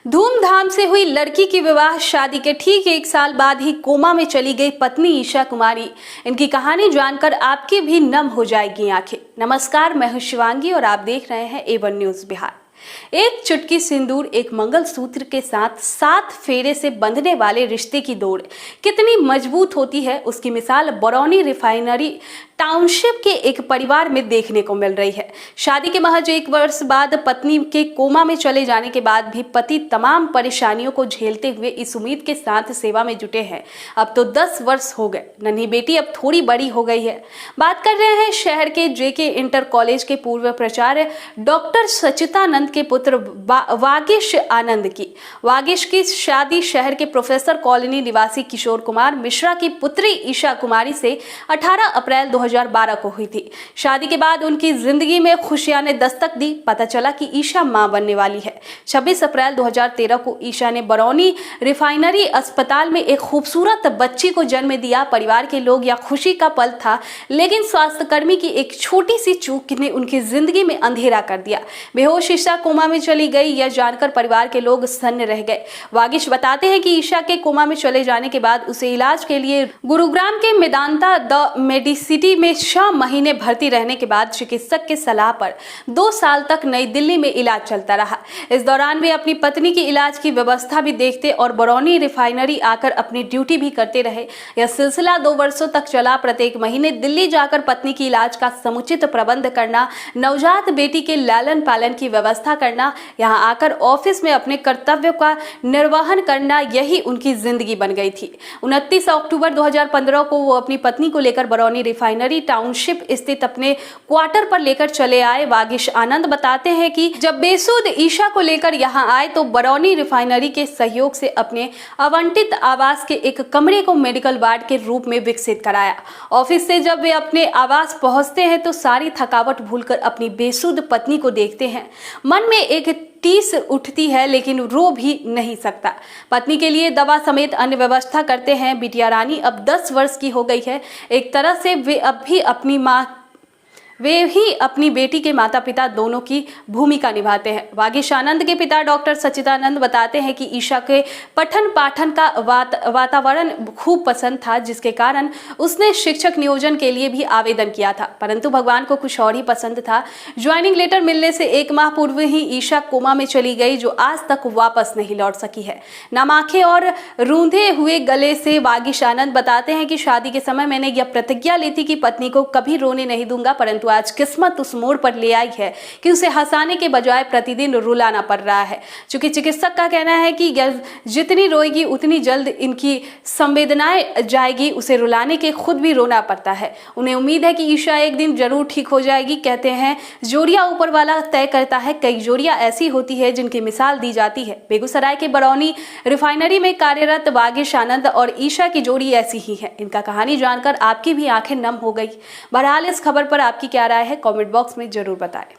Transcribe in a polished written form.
धूमधाम से हुई लड़की की विवाह शादी के ठीक 1 साल बाद ही कोमा में चली गई पत्नी ईशा कुमारी। इनकी कहानी जानकर आपकी भी नम हो जाएगी आंखें। नमस्कार, मैं हूं शिवांगी और आप देख रहे हैं A1 न्यूज बिहार। एक चुटकी सिंदूर, एक मंगलसूत्र के साथ 7 फेरे से बंधने वाले रिश्ते की डोर कितनी मजबूत होती है, उसकी मिसाल बरौनी रिफाइनरी टाउनशिप के एक परिवार में देखने को मिल रही है। शादी के महज 1 वर्ष बाद पत्नी के कोमा में चले जाने के बाद भी पति तमाम परेशानियों को झेलते हुए इस उम्मीद के साथ सेवा में जुटे हैं। अब तो 10 वर्ष हो गए, नन्ही बेटी अब थोड़ी बड़ी हो गई है। बात कर रहे हैं शहर के JK इंटर कॉलेज के पूर्व प्राचार्य डॉक्टर सचितानंद के पुत्र वागीश आनंद की। वागीश की शादी शहर के प्रोफेसर कॉलोनी निवासी किशोर कुमार मिश्रा की पुत्री ईशा कुमारी से 18 अप्रैल 2012 को हुई थी। शादी के बाद उनकी जिंदगी में खुशियां ने दस्तक दी। पता चला कि ईशा मां बनने वाली है। 26 अप्रैल 2013 को ईशा ने बरौनी रिफाइनरी अस्पताल में एक खूबसूरत बच्ची को जन्म दिया। परिवार के लोग यह खुशी का पल था, लेकिन स्वास्थ्यकर्मी की एक छोटी सी चूक ने उनकी जिंदगी में अंधेरा कर दिया। बेहोश ईशा कोमा में चली गई, यह जानकर परिवार के लोग सन्न रह गए। वागीश बताते हैं कि ईशा के कोमा में चले जाने के बाद उसे इलाज के लिए गुरुग्राम के मेदांता द मेडिसिटी में 6 महीने भर्ती रहने के बाद चिकित्सक के सलाह पर 2 साल तक नई दिल्ली में इलाज चलता रहा। इस दौरान वे अपनी पत्नी की इलाज की व्यवस्था भी देखते और बरौनी रिफाइनरी आकर अपनी ड्यूटी भी करते रहे। यह सिलसिला 2 वर्षों तक चला। प्रत्येक महीने दिल्ली जाकर पत्नी की इलाज का समुचित प्रबंध करना, नवजात बेटी के लालन पालन की व्यवस्था करना, यहाँ आकर ऑफिस में अपने कर्तव्यों का निर्वहन करना, यही उनकी जिंदगी बन गई थी। 29 अक्टूबर 2015 को वो अपनी पत्नी को लेकर बरौनी रिफाइनरी टाउनशिप स्थित अपने क्वार्टर पर लेकर चले आए। वागीश आनंद बताते हैं कि जब बेसुध ईशा को लेकर यहां आए तो बरौनी रिफाइनरी के सहयोग से अपने आवंटित आवास के एक कमरे को मेडिकल वार्ड के रूप में विकसित कराया। ऑफिस से जब वे अपने आवास पहुंचते हैं तो सारी थकावट भूलकर अपनी बेसुध पत्नी को देखते हैं। मन में एक टीस उठती है, लेकिन रो भी नहीं सकता। पत्नी के लिए दवा समेत अन्य व्यवस्था करते हैं। बिटिया रानी अब 10 वर्ष की हो गई है। एक तरह से वे अब भी वे ही अपनी बेटी के माता पिता दोनों की भूमिका निभाते हैं। वागीश आनंद के पिता डॉक्टर सचिदानंद बताते हैं कि ईशा के पठन पाठन का वातावरण खूब पसंद था, जिसके कारण उसने शिक्षक नियोजन के लिए भी आवेदन किया था, परंतु भगवान को कुछ और ही पसंद था। ज्वाइनिंग लेटर मिलने से 1 माह पूर्व ही ईशा कोमा में चली गई, जो आज तक वापस नहीं लौट सकी है। नम आंखें और रूंधे हुए गले से वागीश आनंद बताते हैं कि शादी के समय मैंने यह प्रतिज्ञा ली थी कि पत्नी को कभी रोने नहीं दूंगा, परंतु आज किस्मत उस मोड़ पर ले आई है कि उसे हंसाने के बजाय प्रतिदिन रुलाना पड़ रहा है। चूंकि चिकित्सक का कहना है कि जितनी रोएगी उतनी जल्द इनकी संवेदनाएं जाएगी, उसे रुलाने के खुद भी रोना पड़ता है। उन्हें उम्मीद है कि ईशा एक दिन जरूर ठीक हो जाएगी। कहते हैं जोड़ियां ऊपर वाला तय करता है। कई जोड़ियां ऐसी होती है जिनकी मिसाल दी जाती है। बेगूसराय के बरौनी रिफाइनरी में कार्यरत वागीश आनंद और ईशा की जोड़ी ऐसी ही है। इनका कहानी जानकर आपकी भी आंखें नम हो गई। बहरहाल इस खबर पर आपकी क्या राय है, कमेंट बॉक्स में जरूर बताएं।